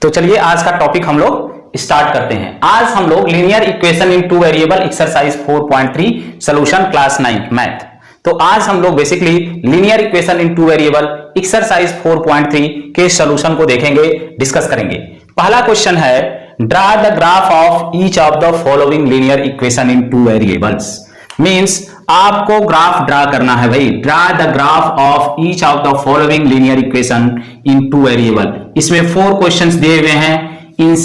तो चलिए आज का टॉपिक हम लोग स्टार्ट करते हैं। आज हम लोग linear equation in two variable exercise 4.3 solution class 9 math. तो आज हम लोग basically linear equation in two variable exercise 4.3 के सॉल्यूशन को देखेंगे, डिस्कस करेंगे। पहला क्वेश्चन है draw the graph of each of the following linear equation in two variables. Means आपको ग्राफ ड्रा करना है भाई, draw the graph of each of the following linear equation in two variable. इसमें 4 questions दिए हुए हैं, इन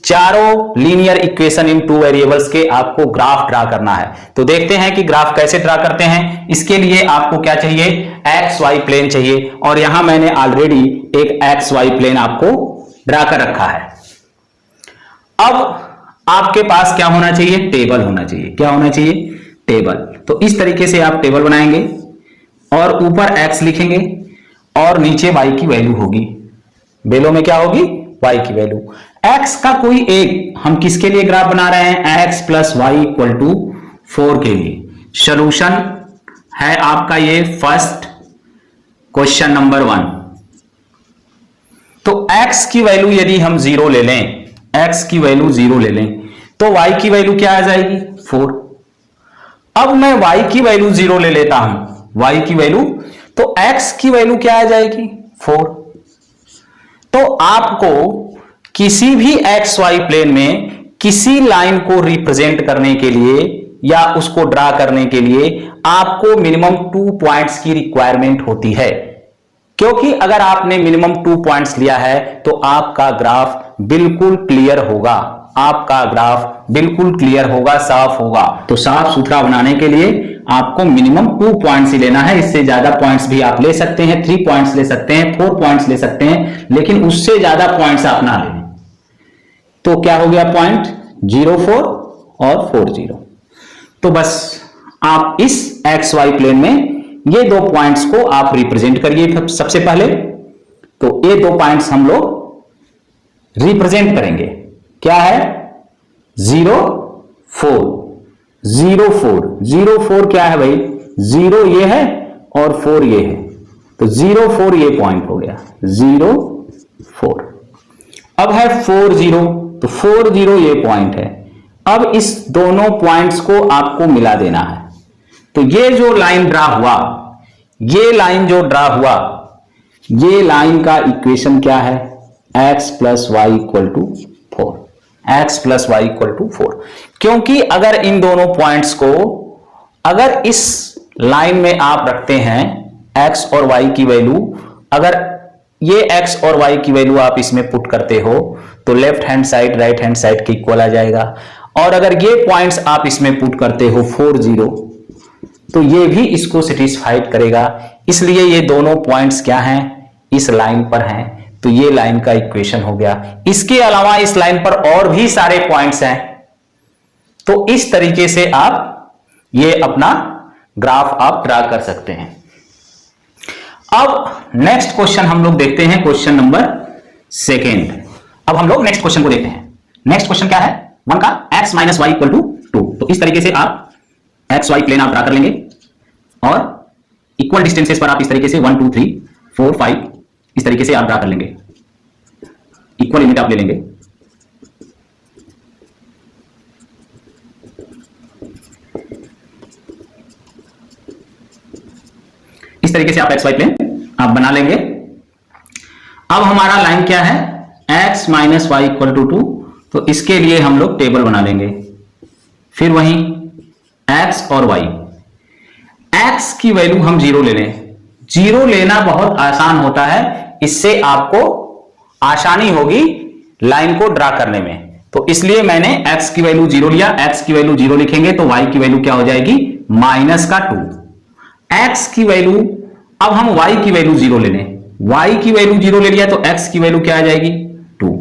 चारों linear equation in two variables के आपको ग्राफ ड्रा करना है। तो देखते हैं कि ग्राफ कैसे ड्रा करते हैं। इसके लिए आपको क्या चाहिए, एक्स वाई प्लेन चाहिए, और यहां मैंने ऑलरेडी एक एक्स वाई प्लेन आपको ड्रा कर रखा है। अब आपके पास क्या होना चाहिए, टेबल होना चाहिए। क्या होना चाहिए, टेबल। तो इस तरीके से आप टेबल बनाएंगे और ऊपर x लिखेंगे और नीचे y की वैल्यू होगी। बेलो में क्या होगी, y की वैल्यू। x का कोई एक, हम किसके लिए ग्राफ बना रहे हैं, x plus Y equal to 4 के लिए। सॉल्यूशन है आपका ये फर्स्ट क्वेश्चन नंबर 1। तो x की वैल्यू यदि हम 0 ले लें, x की वैल्यू 0 ले लें, तो y की वैल्यू क्या आ जाएगी, 4। अब मैं y की वैल्यू 0 ले लेता हूं, y की वैल्यू, तो x की वैल्यू क्या आ जाएगी, 4। तो आपको किसी भी एक्स वाई प्लेन में किसी लाइन को रिप्रेजेंट करने के लिए या उसको ड्रा करने के लिए आपको मिनिमम 2 पॉइंट्स की रिक्वायरमेंट होती है। क्योंकि अगर आपने मिनिमम 2 पॉइंट्स लिया है तो आपका ग्राफ बिल्कुल क्लियर होगा, आपका ग्राफ बिल्कुल क्लियर होगा, साफ होगा। तो साफ सुथरा बनाने के लिए आपको मिनिमम 2 पॉइंट्स ही लेना है। इससे ज्यादा पॉइंट्स भी आप ले सकते हैं, 3 पॉइंट्स ले सकते हैं, 4 पॉइंट्स ले सकते हैं, लेकिन उससे ज्यादा पॉइंट्स आप ना लें। तो क्या हो गया पॉइंट, 0 4 और 4 0। तो बस आप इस एक्स वाई प्लेन में ये 2 पॉइंट्स को आप रिप्रेजेंट करिए सबसे पहले। तो ये 2 पॉइंट्स हम लोग रिप्रेजेंट करेंगे। क्या है, 0 4 0 4 0 4 क्या है भाई, 0 ये है और 4 ये है, तो 0 4 ये पॉइंट हो गया, 0 4। अब है 4 0, तो 4 0 ये पॉइंट है। अब इस दोनों पॉइंट्स को आपको मिला देना है। तो ये जो लाइन ड्रा हुआ, ये लाइन जो ड्रा हुआ, ये लाइन का इक्वेशन क्या है, x plus Y equal to 4। x plus Y equal to 4। क्योंकि अगर इन दोनों पॉइंट्स को, अगर इस लाइन में आप रखते हैं x और y की वैल्यू, अगर ये x और y की वैल्यू आप इसमें पुट करते हो तो left hand side right hand side के इक्वल आ जाएगा। और अगर ये पॉइंट्स आप इसमें पुट करते हो 4 0, तो ये भी इसको सेटिस्फाइड करेगा। इसलिए ये दोनों पॉइंट्स क्या हैं, इस लाइन पर हैं, तो ये लाइन का इक्वेशन हो गया। इसके अलावा इस लाइन पर और भी सारे पॉइंट्स हैं। तो इस तरीके से आप ये अपना ग्राफ आप ड्रा कर सकते हैं। अब नेक्स्ट क्वेश्चन हम लोग देखते हैं, क्वेश्चन नंबर 2। अब हम लोग नेक्स्ट क्वेश्चन को देखते हैं। नेक्स्ट क्वेश्चन क्या है, 1 का x minus Y equal to 2। तो इस तरीके से आप एक्स वाई प्लेन आप ड्रा कर लेंगे और इक्वल डिस्टेंसेस पर आप इस तरीके से 1 2 3 4 5 इस तरीके से आप ड्रा कर लेंगे। इक्वल लिमिट आप ले लेंगे। इस तरीके से आप एक्स वाई प्लेन आप बना लेंगे। अब हमारा लाइन क्या है, x minus Y equal to 2। तो इसके लिए हम लोग टेबल बना लेंगे। फिर वहीं x और y, x की वैल्यू हम 0 ले लें। 0 लेना बहुत आसान होता है, इससे आपको आसानी होगी लाइन को ड्रा करने में। तो इसलिए मैंने x की वैल्यू 0 लिया। x की वैल्यू 0 लिखेंगे तो y की वैल्यू क्या हो जाएगी, माइनस का 2। x की वैल्यू, अब हम y की वैल्यू 0 ले लें। y की वैल्यू 0 ले लिया तो x की वैल्यू क्या आ जाएगी, 2।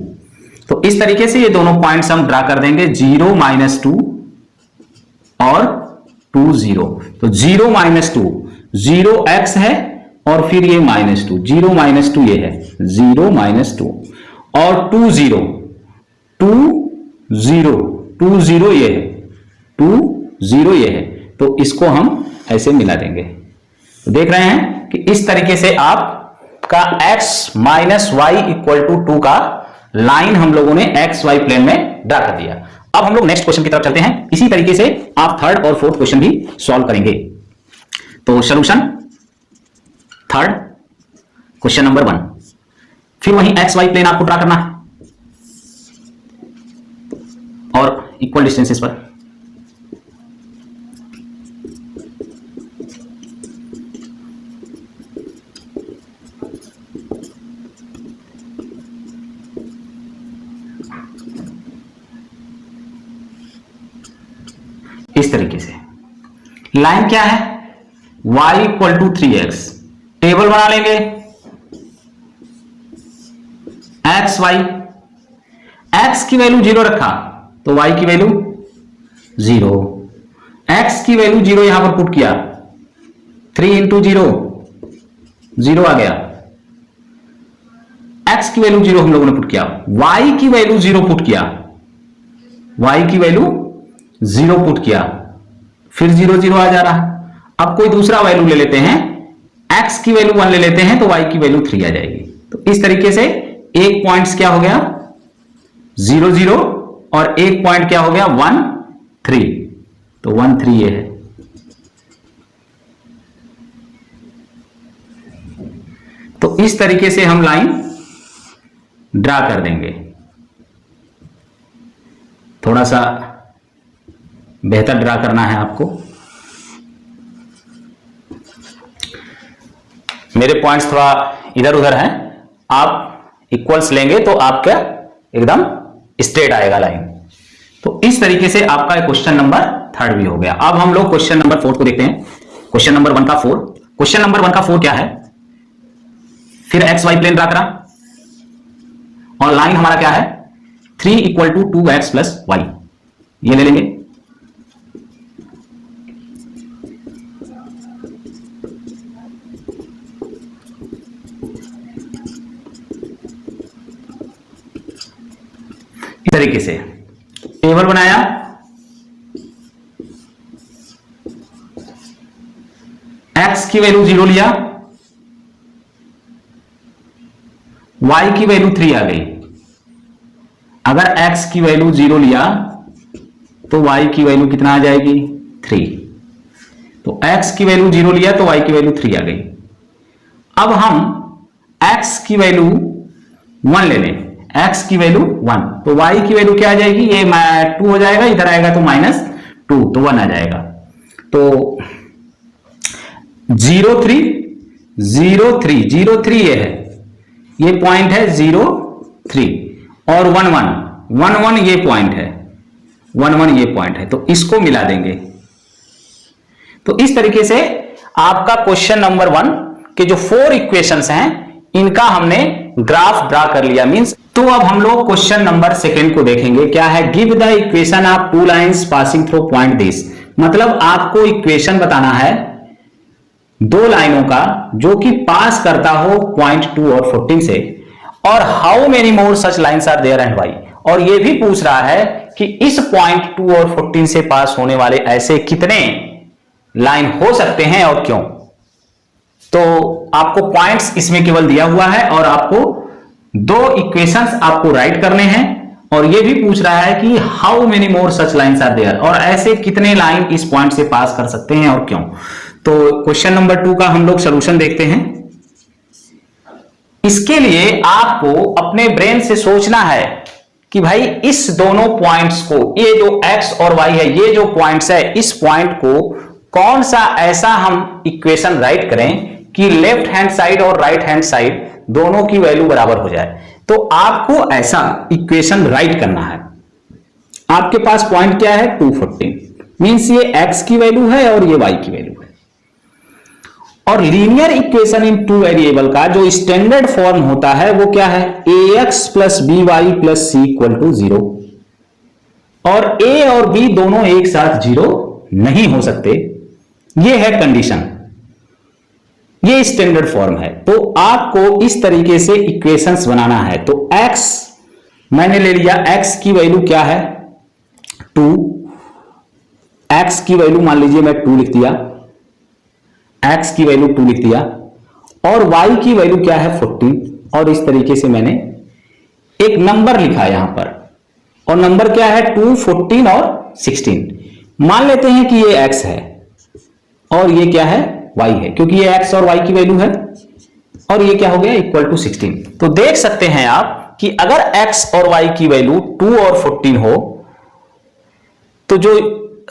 तो इस तरीके से ये दोनों पॉइंट्स हम ड्रा कर देंगे, 0 माइनस 2 और 2 0। तो 0 माइनस 2, 0 x है और फिर ये माइनस 2, 0 माइनस 2 ये है, 0 माइनस 2 और 2 0 2 0 2 0 ये है, 2 0 ये है। तो इसको हम ऐसे मिला देंगे। तो देख रहे हैं कि इस तरीके से आपका x minus Y equal to 2 का लाइन हम लोगों ने एक्स वाई प्लेन में ड्रा कर दिया। अब हम लोग नेक्स्ट क्वेश्चन की तरफ चलते हैं। इसी तरीके से आप थर्ड और फोर्थ क्वेश्चन भी सॉल्व करेंगे। तो सॉल्यूशन थर्ड क्वेश्चन नंबर 1, फिर वही एक्स वाई प्लेन आपको ड्रा करना है और इक्वल डिस्टेंसेस पर। इस तरीके से लाइन क्या है, y equal to 3x, table बना लेंगे x y, x की वैल्यू 0 रखा तो y की वैल्यू 0, x की वैल्यू 0 यहां पर पुट किया, 3 इंटू 0 0 आ गया, x की वैल्यू 0 हम लोगों ने पुट किया, y की वैल्यू 0 पुट किया, y की वैल्यू 0 पुट किया, फिर 0 0 आ जा रहा। अब कोई दूसरा वैल्यू ले लेते हैं, x की वैल्यू 1 ले लेते हैं तो y की वैल्यू 3 आ जाएगी। तो इस तरीके से एक पॉइंट्स क्या हो गया 0 0 और एक पॉइंट क्या हो गया 1 3, तो 1 3 ये है। तो इस तरीके से हम लाइन ड्रा कर देंगे। थोड़ा सा बेहतर ड्रा करना है आपको। मेरे पॉइंट्स थोड़ा इधर उधर हैं, आप इक्वल्स लेंगे तो आपका एकदम स्ट्रेट आएगा लाइन। तो इस तरीके से आपका क्वेश्चन नंबर 3 भी हो गया। अब हम लोग क्वेश्चन नंबर 4 को देखते हैं। क्वेश्चन नंबर 1 का 4, क्वेश्चन नंबर 1 का 4 क्या है, फिर एक्स वाई प्लेन ड्रा करा और लाइन हमारा क्या है 3 equal to 2x plus Y, ये ले लेंगे। इस तरीके से टेबल बनाया, x की वैल्यू 0 लिया, y की वैल्यू 3 आ गई। अगर x की वैल्यू 0 लिया तो y की वैल्यू कितना आ जाएगी 3, तो x की वैल्यू 0 लिया तो y की वैल्यू 3 आ गई। अब हम x की वैल्यू 1 ले लें, x की वैल्यू 1, तो y की वैल्यू क्या आ जाएगी, ये 2 हो जाएगा, इधर आएगा तो -2, तो 1 आ जाएगा। तो 0 3 0 3 0 3 ये है, ये पॉइंट है 0 3 और 1 1 1 1 ये पॉइंट है, 1 1 ये पॉइंट है, तो इसको मिला देंगे। तो इस तरीके से आपका क्वेश्चन नंबर 1 के जो 4 इक्वेशंस हैं इनका हमने ग्राफ ड्रा कर लिया। मींस तो अब हम लोग क्वेश्चन नंबर 2 को देखेंगे। क्या है, give the equation of 2 lines passing through point this, मतलब आपको इक्वेशन बताना है 2 लाइनों का जो कि पास करता हो पॉइंट 2 और 14 से, और how many more such lines are there and Y, और ये भी पूछ रहा है कि इस पॉइंट 2 और 14 से पास होने वाले ऐसे कितने लाइन हो सकते हैं और क्यों। तो आपको पॉइंट्स इसमें केवल दिया हुआ है और आपको 2 इक्वेशंस आपको राइट करने हैं, और ये भी पूछ रहा है कि how many more such lines are there, और ऐसे कितने लाइन इस पॉइंट से पास कर सकते हैं और क्यों। तो क्वेश्चन नंबर 2 का हम लोग सॉल्यूशन देखते हैं। इसके लिए आपको अपने ब्रेन से सोचना है कि भाई इस दोनों पॉइंट्स को, ये जो x और y है, ये जो पॉइंट्स है, इस पॉइंट को कौन सा ऐसा हम इक्वेशन राइट करें कि लेफ्ट हैंड साइड और राइट हैंड साइड दोनों की वैल्यू बराबर हो जाए। तो आपको ऐसा इक्वेशन राइट करना है। आपके पास पॉइंट क्या है 214, मींस ये x की वैल्यू है और ये y की वैल्यू है, और लीनियर इक्वेशन इन 2 वेरिएबल का जो स्टैंडर्ड फॉर्म होता है वो क्या है, ax plus by plus c equal to 0, और a और b दोनों एक साथ 0 नहीं हो सकते, ये है कंडीशन, ये स्टैंडर्ड फॉर्म है। तो आपको इस तरीके से इक्वेशंस बनाना है। तो x मैंने ले लिया, x की वैल्यू क्या है 2, x की वैल्यू मान लीजिए मैं 2 लिख दिया, x की वैल्यू 2 लिख दिया, और y की वैल्यू क्या है 14, और इस तरीके से मैंने एक नंबर लिखा है यहां पर, और नंबर क्या है 2, 14 और 16। मान लेते हैं कि ये x है और ये क्या है y है, क्योंकि ये x और y की वैल्यू है, और ये क्या हो गया इक्वल टू 16। तो देख सकते हैं आप कि अगर x और y की वैल्यू 2 और 14 हो तो जो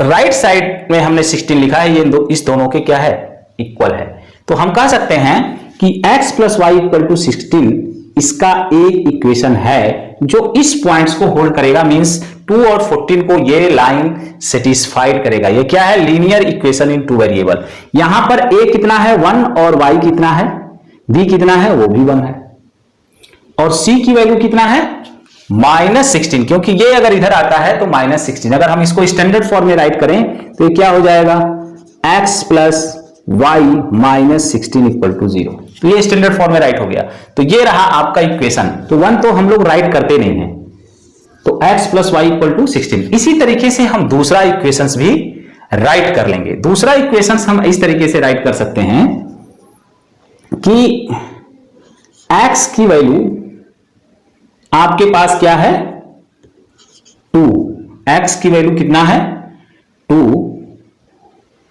राइट साइड में हमने 16 लिखा है ये इस दोनों के क्या है इक्वल है। तो हम कह सकते हैं कि x plus Y equal to 16 इसका एक इक्वेशन है जो इस पॉइंट्स को होल्ड करेगा, मींस 2 और 14 को ये लाइन सेटिस्फाइड करेगा। ये क्या है linear equation in two variable. यहां पर a कितना है 1 और y कितना है b कितना है वो भी 1 है, और c की वैल्यू कितना है -16, क्योंकि ये अगर इधर आता है तो -16। अगर हम इसको स्टैंडर्ड फॉर्म में राइट करें तो ये क्या हो जाएगा x plus Y -16 equal to 0। तो ये स्टैंडर्ड फॉर्म में राइट हो गया। तो ये रहा आपका इक्वेशन। तो 1 तो हम लोग राइट करते नहीं हैं, तो x plus Y equal to 16। इसी तरीके से हम दूसरा इक्वेशन भी राइट कर लेंगे। दूसरा इक्वेशन हम इस तरीके से राइट कर सकते हैं कि x की वैल्यू आपके पास क्या है 2, x की वैल्यू कितना है 2,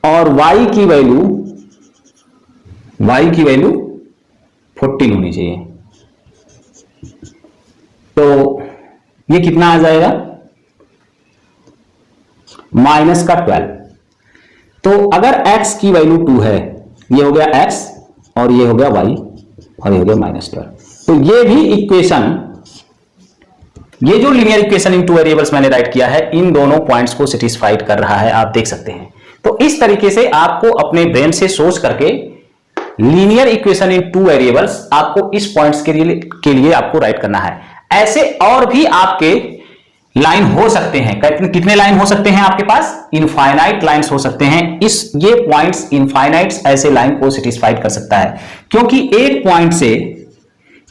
और y की वैल्यू 14 होनी चाहिए। तो ये कितना आ जाएगा -12। तो अगर x की वैल्यू 2 है, ये हो गया x और ये हो गया y और ये हो गया -12। तो ये भी इक्वेशन, ये जो linear equation in two variables मैंने राइट किया है इन दोनों पॉइंट्स को सेटिस्फाइड कर रहा है, आप देख सकते हैं। तो इस तरीके से आपको अपने ब्रेन से सोच करके linear equation in two variables आपको इस पॉइंट्स के लिए आपको राइट करना है। ऐसे और भी आपके लाइन हो सकते हैं। कितने लाइन हो सकते हैं आपके पास? इनफाइनाइट लाइंस हो सकते हैं। ये पॉइंट्स इनफाइनाइट्स ऐसे लाइन को सेटिस्फाइड कर सकता है, क्योंकि एक पॉइंट से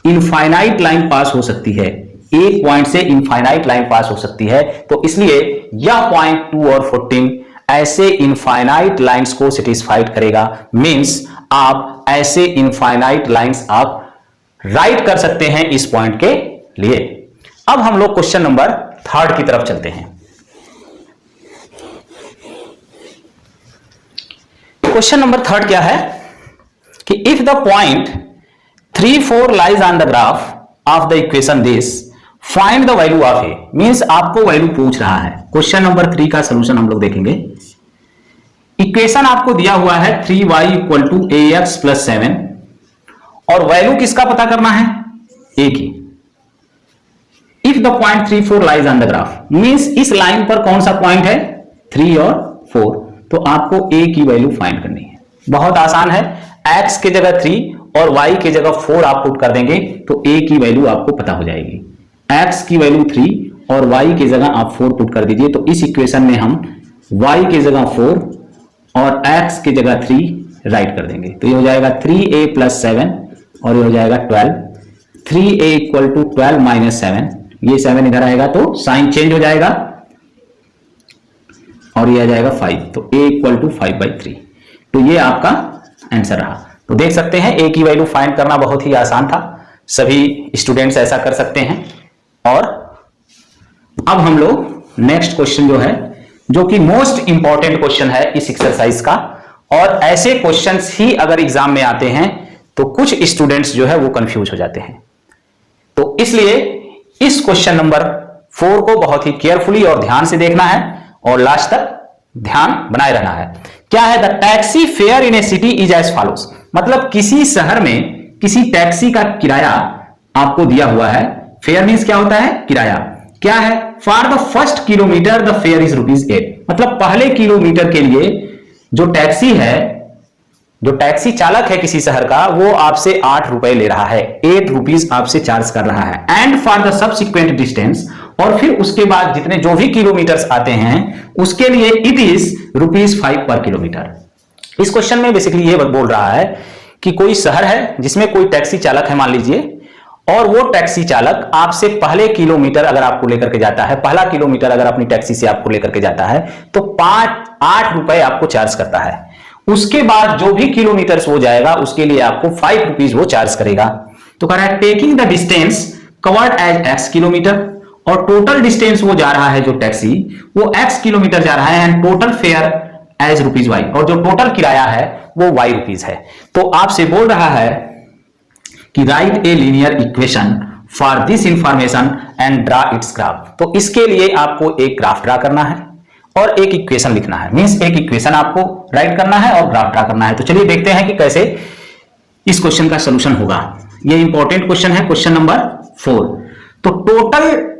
इनफाइनाइट लाइन पास हो सकती है, एक पॉइंट से इनफाइनाइट लाइन पास हो सकती है। तो इसलिए यह पॉइंट 2 और 14 ऐसे इनफाइनाइट लाइंस को सेटिस्फाइड करेगा। मींस आप ऐसे इनफाइनाइट लाइंस आप राइट कर सकते हैं इस पॉइंट के लिए। अब हम लोग क्वेश्चन नंबर 3 की तरफ चलते हैं। क्वेश्चन नंबर 3 क्या है कि if the point 3, 4 lies on the graph of the equation this, find the value of A. Means आपको वैल्यू पूछ रहा है। क्वेश्चन नंबर 3 का सॉल्यूशन हम लोग देखेंगे। इक्वेशन आपको दिया हुआ है 3y equal to ax plus 7, और वैल्यू किसका पता करना है? a की। If the point 3, 4 lies on the graph, means इस लाइन पर कौन सा पॉइंट है 3 और 4, तो आपको a की वैल्यू फाइंड करनी है। बहुत आसान है, x के जगह 3 और y के जगह 4 आप पुट कर देंगे तो a की वैल्यू आपको पता हो जाएगी। x की वैल्यू 3 और y की जगह आप 4 पुट कर दीजिए। तो इस इक्वेशन में हम y की जगह 4 और x की जगह 3 राइट कर देंगे। तो ये हो जाएगा 3a प्लस 7 और ये हो जाएगा 12। 3a इक्वल टू 12 माइनस 7, ये 7 इधर आएगा तो साइन चेंज हो जाएगा और ये आ जाएगा 5। तो a इक्वल टू 5/3। तो ये आपका आंसर रहा। तो देख सकते हैं a की वैल्यू फाइंड करना बहुत ही आसान था, सभी स्टूडेंट्स ऐसा कर सकते हैं। और अब हम लोग नेक्स्ट क्वेश्चन जो कि मोस्ट इंपॉर्टेंट क्वेश्चन है इस एक्सरसाइज का, और ऐसे क्वेश्चंस ही अगर एग्जाम में आते हैं तो कुछ स्टूडेंट्स जो है वो कंफ्यूज हो जाते हैं। तो इसलिए इस क्वेश्चन नंबर 4 को बहुत ही केयरफुली और ध्यान से देखना है और लास्ट तक ध्यान बनाए रहना है। क्या है? The taxi fare in a city is as follows. मतलब किसी शहर में किसी टैक्सी का किराया आपको दिया हुआ है। फेयर मींस क्या होता है? किराया। क्या है? For the first kilometre the fair is ₹8। मतलब पहले किलोमीटर के लिए जो टैक्सी है, जो टैक्सी चालक है किसी शहर का, वो आपसे 8 रुपए ले रहा है, 8 रुपीज आपसे चार्ज कर रहा है। And for the subsequent distance, और फिर उसके बाद जितने जो भी किलोमीटर्स आते हैं उसके लिए इट इज ₹5 पर किलोमीटर। इस क्वेश्चन में बेसिकली ये बोल रहा है कि कोई शहर है जिसमें कोई टैक्सी चालक है मान लीजिए, और वो टैक्सी चालक आपसे पहले किलोमीटर अगर आपको लेकर के जाता है, पहला किलोमीटर अगर अपनी टैक्सी से आपको लेकर के जाता है तो 8 रुपए आपको चार्ज करता है। उसके बाद जो भी किलोमीटर वो जाएगा उसके लिए आपको ₹5 वो चार्ज करेगा। तो कह रहा है taking the distance covered as x kilometre, और टोटल डिस्टेंस वो जा रहा है जो टैक्सी वो x किलोमीटर जा रहा है, and total fare as ₹y, और जो टोटल किराया है वो ₹y है। तो आपसे बोल रहा है कि right a linear equation for this information and draw it's graph. तो इसके लिए आपको एक ग्राफ ड्रा करना है और एक इक्वेशन लिखना है, मींस एक इक्वेशन आपको राइट करना है और ग्राफ ड्रा करना है। तो चलिए देखते हैं कि कैसे इस क्वेश्चन का सॉल्यूशन होगा। ये इंपॉर्टेंट क्वेश्चन है, क्वेश्चन नंबर 4। तो टोटल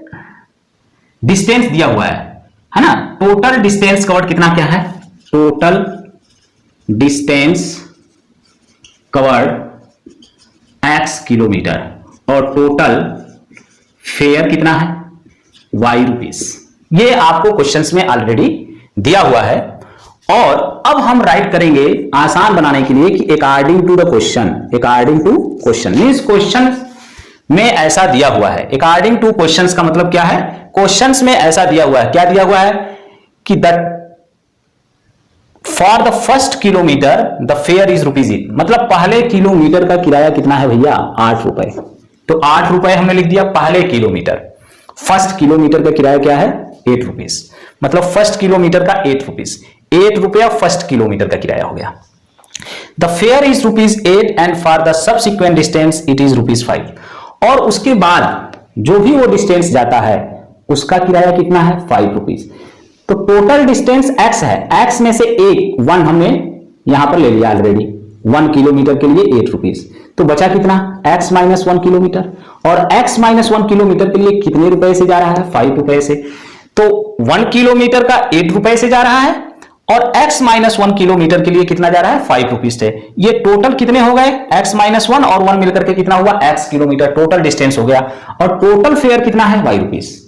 डिस्टेंस दिया हुआ है ना, टोटल डिस्टेंस कवर्ड कितना क्या है, total distance covered x kilometre, और टोटल फेयर कितना है ₹y। ये आपको क्वेश्चंस में ऑलरेडी दिया हुआ है, और अब हम राइट करेंगे आसान बनाने के लिए कि according to the question, according to question means question में ऐसा दिया हुआ है। अकॉर्डिंग टू क्वेश्चंस का मतलब क्या है, क्वेश्चंस में ऐसा दिया हुआ है, क्या दिया हुआ है कि the for the first kilometre the fair is ₹8, मतलब पहले किलोमीटर का किराया कितना है भैया, ₹8। तो ₹8 हमने लिख दिया पहले किलोमीटर। फर्स्ट किलोमीटर का किराया क्या है, ₹8, मतलब फर्स्ट किलोमीटर का ₹8 फर्स्ट किलोमीटर का किराया हो गया। The fair is ₹8 and for the subsequent distance it is ₹5, और उसके बाद जो भी वो डिस्टेंस जाता है उसका किराया कितना है, ₹5। तो टोटल डिस्टेंस x है, x में से एक 1 हमने यहां पर ले लिया ऑलरेडी, 1 किलोमीटर के लिए ₹8। तो बचा कितना, x माइनस 1 किलोमीटर, और x माइनस 1 किलोमीटर के लिए कितने रुपए से जा रहा है, ₹5 से। तो 1 किलोमीटर का ₹8 से जा रहा है, और x माइनस 1 किलोमीटर के लिए कितना जा रहा है, ₹5 से। ये टोटल कितने हो गए, x माइनस 1 और 1 मिलकर के कितना हुआ, x किलोमीटर टोटल डिस्टेंस हो गया, और टोटल फेयर कितना है, ₹y।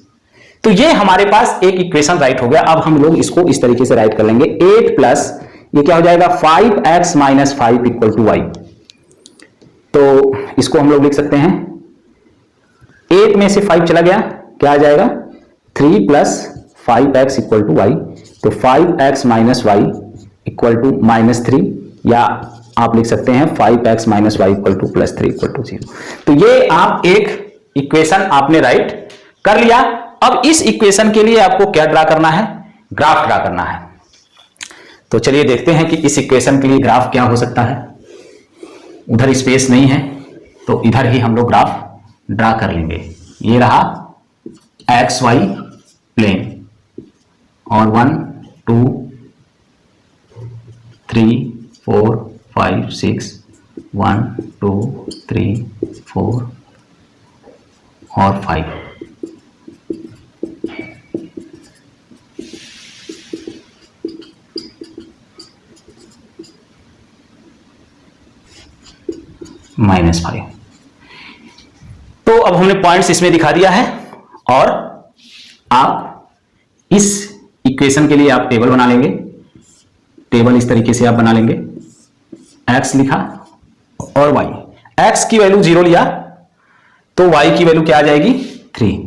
तो ये हमारे पास एक इक्वेशन राइट हो गया। अब हम लोग इसको इस तरीके से राइट कर लेंगे, 8 प्लस ये क्या हो जाएगा, 5x minus 5 equal to y। तो इसको हम लोग लिख सकते हैं 8 में से 5 चला गया, क्या आ जाएगा, 3 plus 5x equal to y। तो 5x minus y equal to -3, या आप लिख सकते हैं 5x minus y equal to +3 equal to 0। तो ये आप एक इक्वेशन आपने राइट कर लिया। अब इस इक्वेशन के लिए आपको क्या ड्रा करना है, ग्राफ ड्रा करना है। तो चलिए देखते हैं कि इस इक्वेशन के लिए ग्राफ क्या हो सकता है। उधर स्पेस नहीं है तो इधर ही हम लोग ग्राफ ड्रा कर लेंगे। ये रहा XY प्लेन, और 1 2 3 4 5 6 1 2 3 4 और 5। -5। तो अब हमने पॉइंट्स इसमें दिखा दिया है, और आप इस इक्वेशन के लिए आप टेबल बना लेंगे। टेबल इस तरीके से आप बना लेंगे, x लिखा और y, x की वैल्यू 0 लिया तो y की वैल्यू क्या आ जाएगी, 3।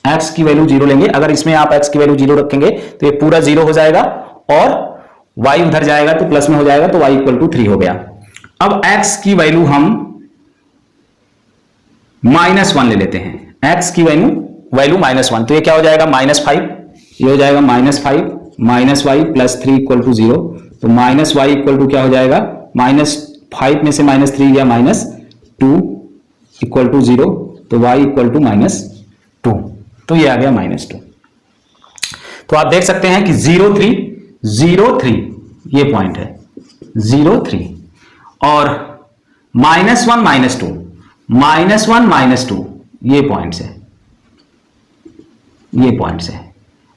x की वैल्यू 0 लेंगे, अगर इसमें आप x की वैल्यू 0 रखेंगे तो ये पूरा 0 हो जाएगा, और y उधर जाएगा तो प्लस में हो जाएगा, तो y इक्वल टू 3 हो गया। अब x की वैल्यू हम -1 ले लेते हैं, x की वैल्यू -1, तो ये क्या हो जाएगा, -5, ये हो जाएगा -5 minus y plus 3 equal to 0। तो -y इक्वल टू क्या हो जाएगा, -5 में से -3 या -2 इक्वल टू 0, तो y इक्वल टू -2, तो ये आ गया -2। तो आप देख सकते हैं कि 0 3 ये पॉइंट है, 0 3, और -1 -2 ये पॉइंट्स है, ये पॉइंट्स है।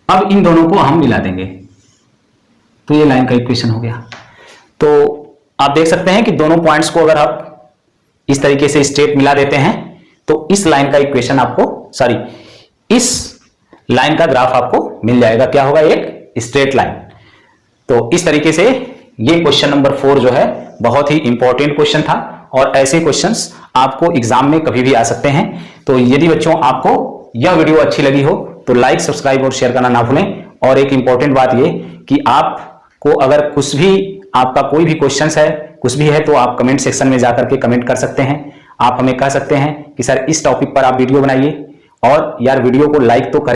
अब इन दोनों को हम मिला देंगे तो ये लाइन का इक्वेशन हो गया। तो आप देख सकते हैं कि दोनों पॉइंट्स को अगर आप इस तरीके से स्ट्रेट मिला देते हैं तो इस लाइन का इक्वेशन आपको, सॉरी, इस लाइन का ग्राफ आपको मिल जाएगा। क्या होगा, एक स्ट्रेट लाइन। तो इस तरीके से ये क्वेश्चन नंबर 4 जो है बहुत ही इंपॉर्टेंट क्वेश्चन था, और ऐसे क्वेश्चंस आपको एग्जाम में कभी भी आ सकते हैं। तो यदि बच्चों आपको यह वीडियो अच्छी लगी हो तो लाइक, सब्सक्राइब और शेयर करना ना भूलें। और एक इंपॉर्टेंट बात ये कि आपको अगर कुछ भी, आपका कोई भी क्वेश्चन है, कुछ भी है, तो आप कमेंट सेक्शन में जाकर के कमेंट कर सकते हैं। आप हमें कह सकते हैं कि सर इस टॉपिक पर आप वीडियो बनाइए, और यार वीडियो को लाइक तो करें।